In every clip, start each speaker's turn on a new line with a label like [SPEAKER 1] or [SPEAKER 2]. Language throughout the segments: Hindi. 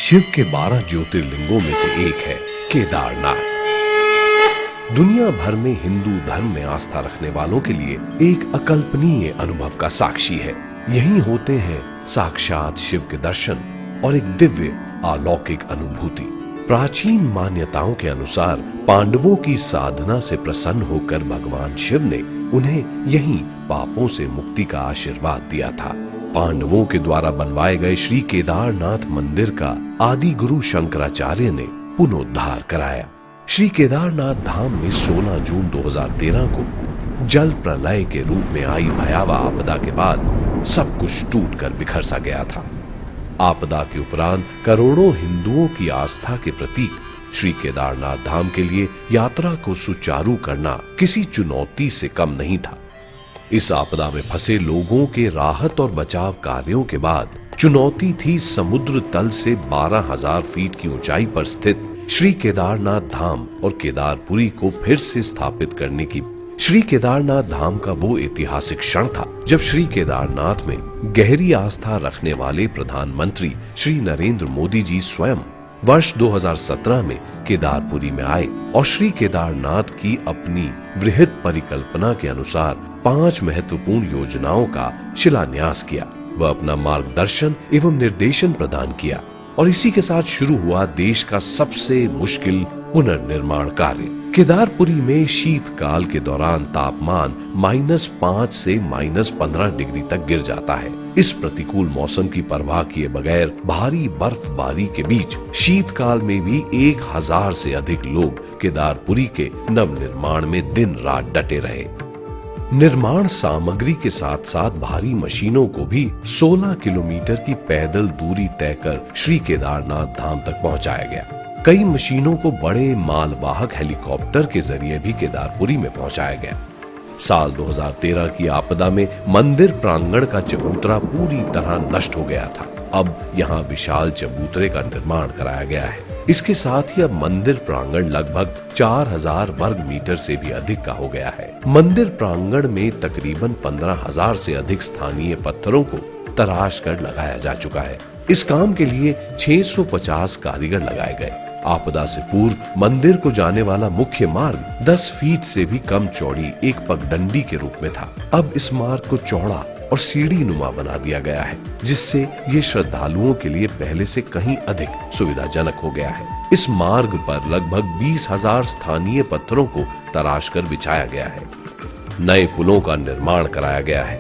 [SPEAKER 1] शिव के 12 ज्योतिर्लिंगों में से एक है केदारनाथ। दुनिया भर में हिंदू धर्म में आस्था रखने वालों के लिए एक अकल्पनीय अनुभव का साक्षी है। यहीं होते हैं साक्षात शिव के दर्शन और एक दिव्य अलौकिक अनुभूति। प्राचीन मान्यताओं के अनुसार पांडवों की साधना से प्रसन्न होकर भगवान शिव ने उन्हें यहीं पापों से मुक्ति का आशीर्वाद दिया था। पांडवों के द्वारा बनवाए गए श्री केदारनाथ मंदिर का आदि गुरु शंकराचार्य ने पुनरुद्धार कराया। श्री केदारनाथ धाम में 16 जून 2013 को जल प्रलय के रूप में आई भयावह आपदा के बाद सब कुछ टूटकर बिखर सा गया था। आपदा के उपरांत करोड़ों हिंदुओं की आस्था के प्रतीक श्री केदारनाथ धाम के लिए यात्रा को सुचारू करना किसी चुनौती से कम नहीं था। इस आपदा में फंसे लोगों के राहत और बचाव कार्यों के बाद चुनौती थी समुद्र तल से 12,000 फीट की ऊंचाई पर स्थित श्री केदारनाथ धाम और केदारपुरी को फिर से स्थापित करने की। श्री केदारनाथ धाम का वो ऐतिहासिक क्षण था जब श्री केदारनाथ में गहरी आस्था रखने वाले प्रधानमंत्री श्री नरेंद्र मोदी जी स्वयं वर्ष 2017 में केदारपुरी में आए और श्री केदारनाथ की अपनी वृहद परिकल्पना के अनुसार 5 महत्वपूर्ण योजनाओं का शिलान्यास किया। वह अपना मार्गदर्शन एवं निर्देशन प्रदान किया और इसी के साथ शुरू हुआ देश का सबसे मुश्किल पुनर्निर्माण कार्य। केदारपुरी में शीतकाल के दौरान तापमान -5 से -15 डिग्री तक गिर जाता है। इस प्रतिकूल मौसम की परवाह किए बगैर भारी बर्फबारी के बीच शीतकाल में भी 1000 से अधिक लोग केदारपुरी के नवनिर्माण में दिन रात डटे रहे। निर्माण सामग्री के साथ साथ भारी मशीनों को भी 16 किलोमीटर की पैदल दूरी तय कर श्री केदारनाथ धाम तक पहुंचाया गया। कई मशीनों को बड़े मालवाहक हेलीकॉप्टर के जरिए भी केदारपुरी में पहुंचाया गया। साल 2013 की आपदा में मंदिर प्रांगण का चबूतरा पूरी तरह नष्ट हो गया था। अब यहाँ विशाल चबूतरे का निर्माण कराया गया है। इसके साथ ही अब मंदिर प्रांगण लगभग 4000 वर्ग मीटर से भी अधिक का हो गया है। मंदिर प्रांगण में तकरीबन 15,000 से अधिक स्थानीय पत्थरों को तराश कर लगाया जा चुका है। इस काम के लिए 650 कारीगर लगाए गए। आपदा से पूर्व मंदिर को जाने वाला मुख्य मार्ग 10 फीट से भी कम चौड़ी एक पगडंडी के रूप में था। अब इस मार्ग को चौड़ा और सीढ़ी नुमा बना दिया गया है, जिससे ये श्रद्धालुओं के लिए पहले से कहीं अधिक सुविधाजनक हो गया है। इस मार्ग पर लगभग 20,000 स्थानीय पत्थरों को तराश कर बिछाया गया है। नए पुलों का निर्माण कराया गया है।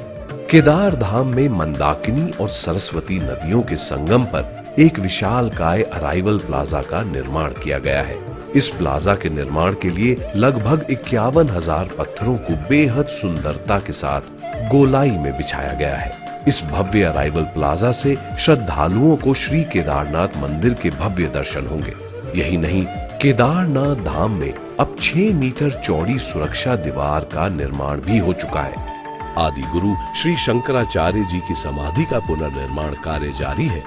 [SPEAKER 1] केदार धाम में मंदाकिनी और सरस्वती नदियों के संगम पर एक विशालकाय अराइवल प्लाजा का निर्माण किया गया है। इस प्लाजा के निर्माण के लिए लगभग 51,000 पत्थरों को बेहद सुंदरता के साथ गोलाई में बिछाया गया है। इस भव्य अराइवल प्लाजा से श्रद्धालुओं को श्री केदारनाथ मंदिर के भव्य दर्शन होंगे। यही नहीं, केदारनाथ धाम में अब 6 मीटर चौड़ी सुरक्षा दीवार का निर्माण भी हो चुका है। आदि गुरु श्री शंकराचार्य जी की समाधि का पुनर्निर्माण कार्य जारी है।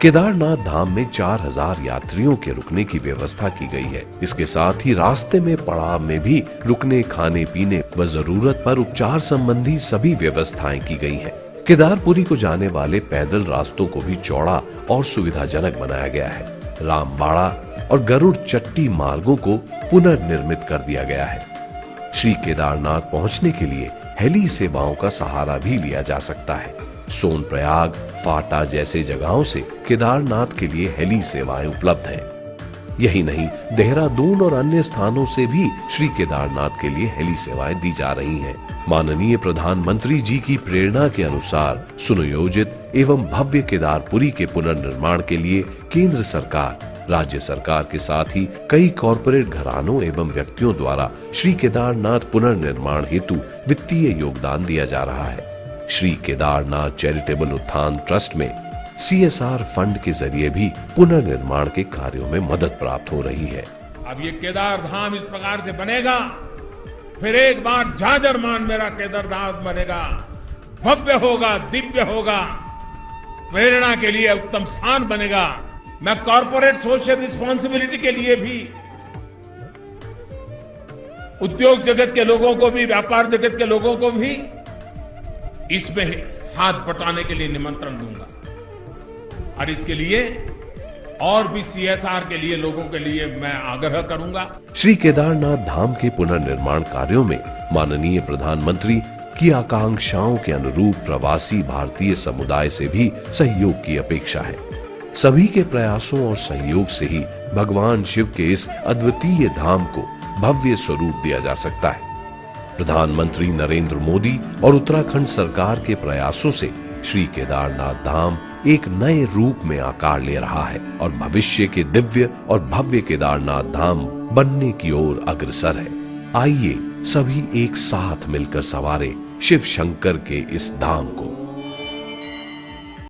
[SPEAKER 1] केदारनाथ धाम में 4000 यात्रियों के रुकने की व्यवस्था की गई है। इसके साथ ही रास्ते में पड़ाव में भी रुकने, खाने पीने व जरूरत पर उपचार संबंधी सभी व्यवस्थाएं की गई हैं। केदारपुरी को जाने वाले पैदल रास्तों को भी चौड़ा और सुविधाजनक बनाया गया है। रामबाड़ा और गरुड़ चट्टी मार्गों को पुनर्निर्मित कर दिया गया है। श्री केदारनाथ पहुंचने के लिए हेली सेवाओं का सहारा भी लिया जा सकता है। सोनप्रयाग, फाटा जैसे जगहों से केदारनाथ के लिए हेली सेवाएं उपलब्ध हैं। यही नहीं, देहरादून और अन्य स्थानों से भी श्री केदारनाथ के लिए हेली सेवाएं दी जा रही हैं। माननीय प्रधानमंत्री जी की प्रेरणा के अनुसार सुनियोजित एवं भव्य केदारपुरी के पुनर्निर्माण के लिए केंद्र सरकार, राज्य सरकार के साथ ही कई कॉरपोरेट घरानों एवं व्यक्तियों द्वारा श्री केदारनाथ पुनर्निर्माण हेतु वित्तीय योगदान दिया जा रहा है। श्री केदारनाथ चैरिटेबल उत्थान ट्रस्ट में CSR फंड के जरिए भी पुनर्निर्माण के कार्यों में मदद प्राप्त हो रही है।
[SPEAKER 2] अब ये केदार धाम इस प्रकार से बनेगा, फिर एक बार झाझरमान मेरा केदारनाथ बनेगा, भव्य होगा, दिव्य होगा, प्रेरणा के लिए उत्तम स्थान बनेगा। मैं कॉर्पोरेट सोशल रिस्पॉन्सिबिलिटी के लिए भी उद्योग जगत के लोगों को भी, व्यापार जगत के लोगों को भी इसमें हाथ बटाने के लिए निमंत्रण दूंगा। और इसके लिए और भी CSR के लिए लोगों के लिए मैं आग्रह करूंगा।
[SPEAKER 1] श्री केदारनाथ धाम के पुनर्निर्माण कार्यों में माननीय प्रधानमंत्री की आकांक्षाओं के अनुरूप प्रवासी भारतीय समुदाय से भी सहयोग की अपेक्षा है। सभी के प्रयासों और सहयोग से ही भगवान शिव के इस अद्वितीय धाम को भव्य स्वरूप दिया जा सकता है। प्रधानमंत्री नरेंद्र मोदी और उत्तराखंड सरकार के प्रयासों से श्री केदारनाथ धाम एक नए रूप में आकार ले रहा है और भविष्य के दिव्य और भव्य केदारनाथ धाम बनने की ओर अग्रसर है। आइए सभी एक साथ मिलकर संवारे शिव शंकर के इस धाम को।